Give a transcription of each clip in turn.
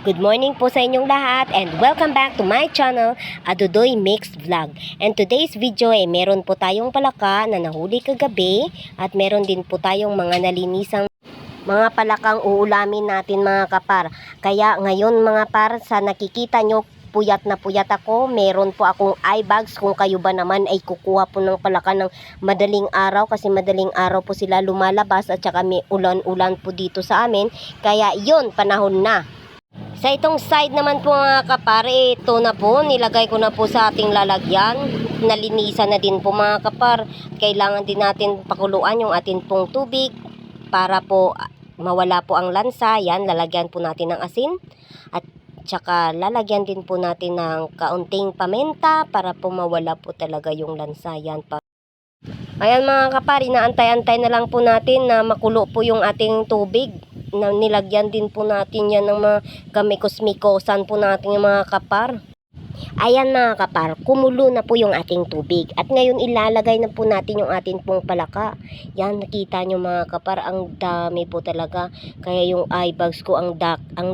Good morning po sa inyong lahat and welcome back to my channel, Adudoy Mixed Vlog. And today's video ay meron po tayong palaka na nahuli kagabi at meron din po tayong mga nalinisang mga palakang uulamin natin mga kapar. Kaya ngayon mga par, sa nakikita nyo puyat na puyat ako, meron po akong eye bags. Kung kayo ba naman ay kukuha po ng palaka ng madaling araw, kasi madaling araw po sila lumalabas at saka may ulan-ulan po dito sa amin. Kaya yun, panahon na. Sa itong side naman po mga kapar, ito na po, nilagay ko na po sa ating lalagyan. Nalinisan na din po mga kapar. Kailangan din natin pakuluan yung ating pong tubig para po mawala po ang lansa. Yan, lalagyan po natin ng asin. At tsaka lalagyan din po natin ng kaunting paminta para po mawala po talaga yung lansa. Yan pa. Ayan mga kapar, inaantay-antay na lang po natin na makulo po yung ating tubig. Na nilagyan din po natin yan ng mga kamikos-mikosan po natin yung mga kapar. Ayan mga kapar, kumulo na po yung ating tubig. At ngayon ilalagay na po natin yung ating pong palaka. Yan, nakita nyo mga kapar, ang dami po talaga. Kaya yung eye bags ko ang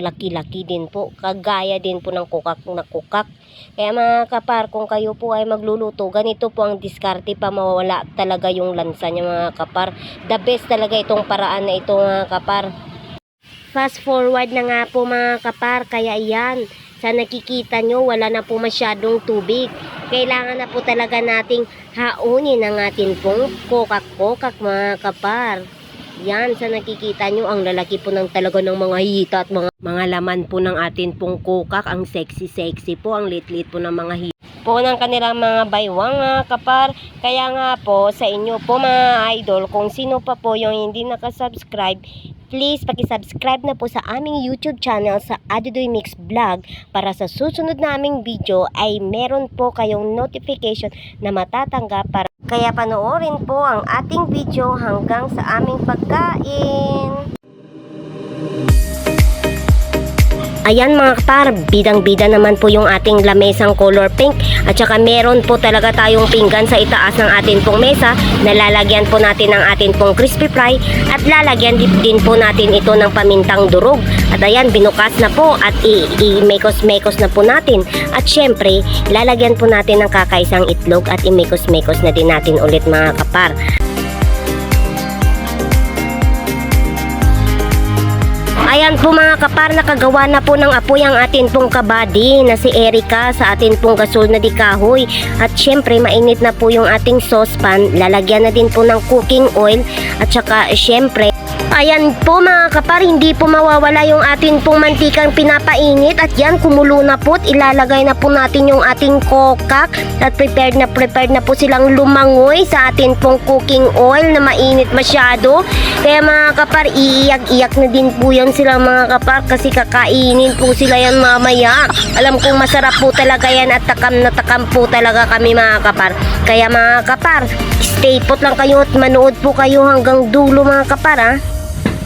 laki-laki din po. Kagaya din po ng kukak na kukak. Kaya mga kapar, kung kayo po ay magluluto, ganito po ang diskarte pa mawala talaga yung lansa niya mga kapar. The best talaga itong paraan na ito mga kapar. Fast forward na nga po mga kapar, kaya yan, sa nakikita nyo wala na po masyadong tubig. Kailangan na po talaga nating haunin ang atin pong kokak-kokak mga kapar. Yan, sa nakikita nyo, ang lalaki po ng talaga ng mga hita at mga laman po ng atin pong kokak. Ang sexy po, ang lit-lit po ng mga hita po ng kanilang mga baywang mga kapar. Kaya nga po sa inyo po mga idol, kung sino pa po yung hindi nakasubscribe, please pakisubscribe na po sa aming YouTube channel sa Adudoy Mixed Vlog para sa susunod naming video ay meron po kayong notification na matatanggap. Kaya panoorin po ang ating video hanggang sa aming pagkain. Ayan mga kapar, bidang-bida naman po yung ating lamesang color pink. At saka meron po talaga tayong pinggan sa itaas ng atin pong mesa na lalagyan po natin ng atin pong crispy fry. At lalagyan din po natin ito ng pamintang durog. At ayan, binukas na po at i-mekos-mekos na po natin. At syempre, lalagyan po natin ng kakaisang itlog at i-mekos-mekos na din natin ulit mga kapar. Ayan po mga kapar, nakagawa na po ng apoy ang atin pong kabady na si Erica sa atin pong gasol na di kahoy. At syempre mainit na po yung ating saucepan, lalagyan na din po ng cooking oil. At saka syempre, ayan po mga kapar, hindi po mawawala yung atin pong mantikang pinapainit. At yan, kumulo na po, ilalagay na po natin yung ating kokak. At prepared na po silang lumangoy sa atin pong cooking oil na mainit masyado. Kaya mga kapar, iiyak-iyak na din po yan sila mga kapar, kasi kakainin po sila yan mamaya. Alam kong masarap po talaga yan at takam na takam po talaga kami mga kapar. Kaya mga kapar, stay put lang kayo at manood po kayo hanggang dulo mga kapar ha.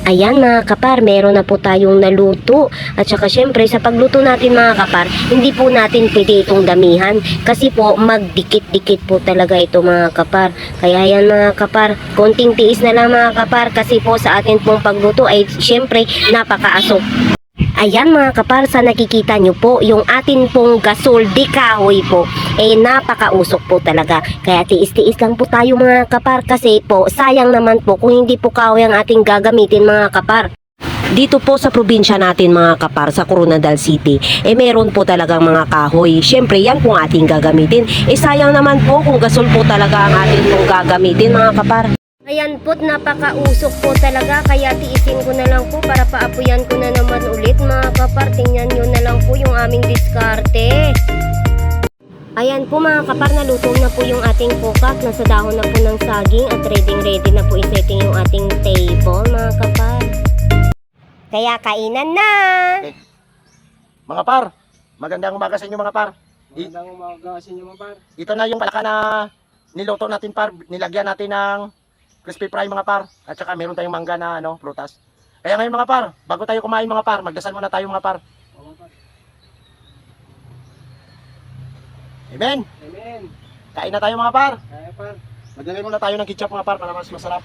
Ayan mga kapar, meron na po tayong naluto. At saka syempre sa pagluto natin mga kapar, hindi po natin pwede itong damihan kasi po magdikit-dikit po talaga ito mga kapar. Kaya yan mga kapar, konting tiis na lang mga kapar, kasi po sa atin pong pagluto ay syempre napakaasok. Ayan mga kapar, sa nakikita nyo po, yung atin pong gasol di kahoy po, napakausok po talaga. Kaya tiis-tiis lang po tayo mga kapar, kasi po sayang naman po kung hindi po kahoy ang ating gagamitin mga kapar. Dito po sa probinsya natin mga kapar, sa Coronadal City, meron po talagang mga kahoy. Syempre yan po ating gagamitin. Sayang naman po kung gasol po talaga ang ating pong gagamitin mga kapar. Ayan po, napakausok po talaga, kaya tiisin ko na lang po para paapuyan ko na naman ulit mga kapar. Tingnan nyo na lang po yung aming diskarte. Ayan po mga kapar, naluto na po yung ating kokak. Nasa dahon na po ng saging at ready na po isetting yung ating table mga kapar. Kaya kainan na! Okay. Mga par, magandang umaga sa inyo mga par. Magandang umaga sa inyo mga par. Ito na yung palaka na niluto natin par. Nilagyan natin ng crispy fry mga par. At saka meron tayong mangga na prutas. Kaya ngayon mga par, bago tayo kumain mga par, magdasal muna tayo mga par. Amen. Amen. Kain na tayo mga par. Kaya par. Maglagay muna tayo ng ketchup mga par para mas masarap.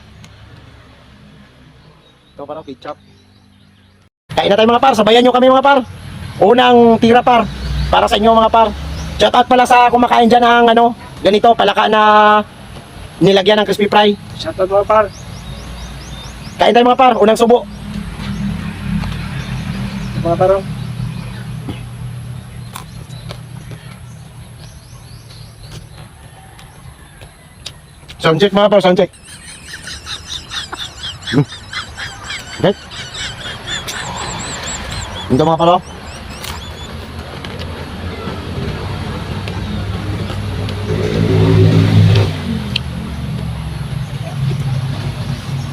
Ito parang ketchup. Kain na tayo mga par, sabayan nyo kami mga par. unang tira par. Para sa inyo mga par. Shoutout pala sa kumakain dyan ng ano, ganito, palaka na nilagyan ng crispy fry. Shoutout mga par. Kain tayo mga par, unang subo. Mga par. Oh. Sound check mga par, sound check. Okay. Ito mga par, oh.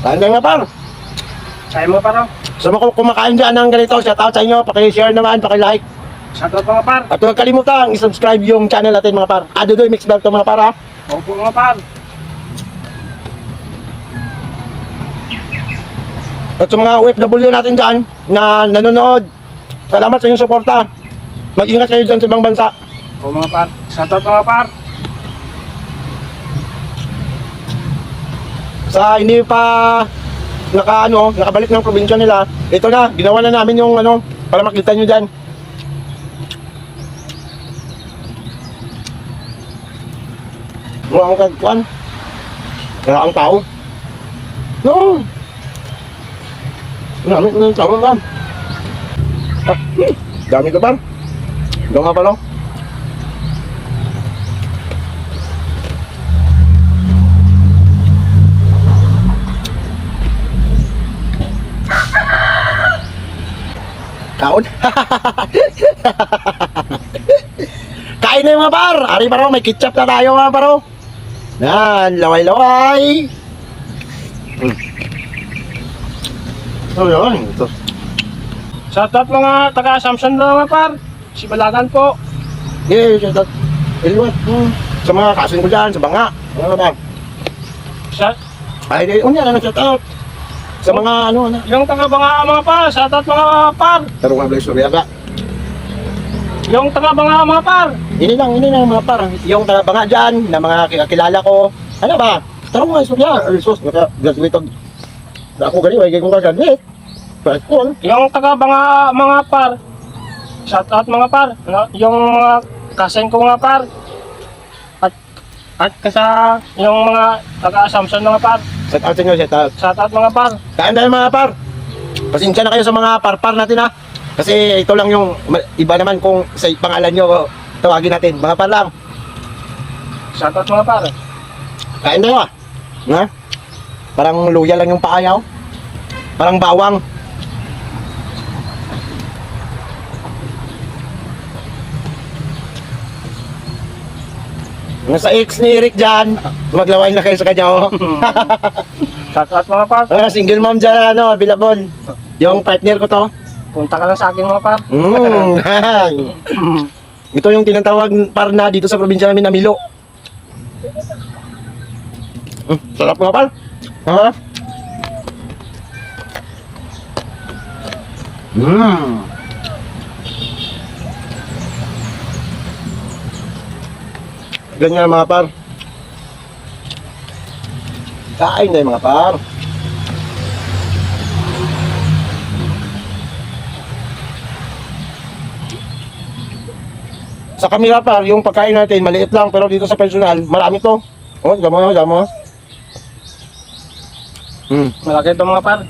Kain tayo mga par. Kaya mga par. Oh. Sa mga kumakain dyan ng ganito, shoutout sa inyo, paki-share naman, paki-like. Shoutout mga par. At huwag kalimutang i-subscribe yung channel natin mga par. Adudoy Mix Vlog to mga par ha. Opo mga par. At sa mga OFW natin dyan na nanonood, salamat sa inyong suporta. Mag-ingat kayo dyan sa ibang bansa. Opo mga par. Shoutout mga par. Sa hindi pa nakabalik ng probinsya nila, ito na, ginawa na namin yung ano, para makita nyo dyan. Wala akong kagkuhan. Wala ang tao. No! Dami ng tao lang. Dami ka ba? Ito nga pala. Kaon. Kain na yung mga par. Ari paro, may ketchup na tayo mga paro. Yan, laway-laway. So yun. Ito. Shoutout mga taga-Assumption lang mga par. Si Balagan po. Yeah, shout out. Eliwat. Sa mga kasin ko dyan, sa banga. Ano ba? Shout Ay, unya na shout out. Sa mga ano. yung taga-Banga mga par. Shoutout mga par. Taro nga bless story aga. Yung taga-Banga mga par. Ini lang mga par. Yung banga dyan, na mga kilala ko. Ano ba? Taro nga istorya. Resource, graduate na ako gani, wala kong graduate. But cool. Yung taga-Banga mga par. Shoutout mga par. Yung mga kasen ko mga par. At kasa yung mga taga-Assumption mga par. Shout out sa inyo, shout out. Shoutout mga par. Kain tayo mga par. Pasensya na kayo sa mga par-par natin ha. Kasi ito lang yung iba naman kung sa pangalan nyo tawagin natin. Mga par lang. Shoutout mga par. Kain tayo ha. Ha? Parang luya lang yung paayaw. Parang bawang. Nasa ex ni Eric dyan, maglaway na kayo sa kanya oh. Shoutout mga par. Single mom dyan, ano, available. Yung partner ko to. Punta ka lang sa akin mga par. Ito yung tinatawag par na dito sa probinsya namin na Milo. Sarap nga par. Ha? Ganyan mga par. Kain na yung mga par. Sa kamera par, yung pagkain natin maliit lang pero dito sa personal, marami to. Oh, damo. Malaki ito mga par.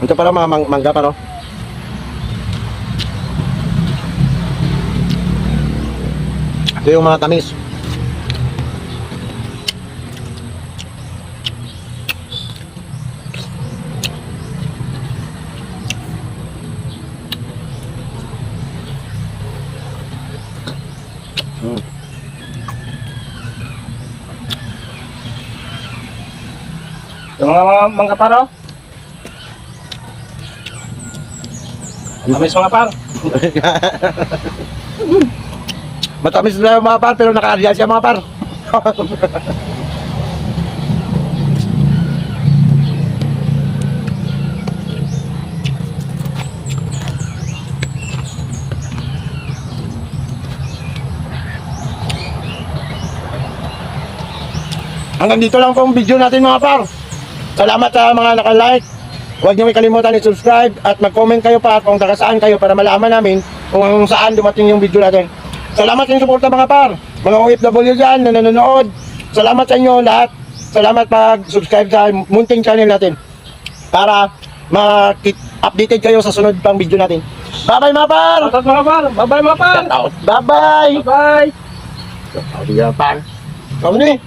Ito pala mga mangga pa no. Ito yung mga tamis. Yung mga mangga par oh. Tamis mga par. Matamis na yung mga par pero naka-adjust siya mga par. Hanggang dito lang po ang video natin mga par. Salamat sa mga naka-like, Huwag niyo kalimutan i-subscribe at mag-comment kayo pa kung taga saan kayo para malaman namin kung saan dumating yung video natin. Salamat sa inyong suporta mga par. Mga OFW dyan na nanonood. Salamat sa inyo lahat. Salamat pag-subscribe sa munting channel natin para ma-updated kayo sa sunod pang video natin. Bye-bye mga par! Shoutout mga par. Bye-bye mga par. Shoutout. Bye-bye! Bye. Shoutout mga par. Kamu nih.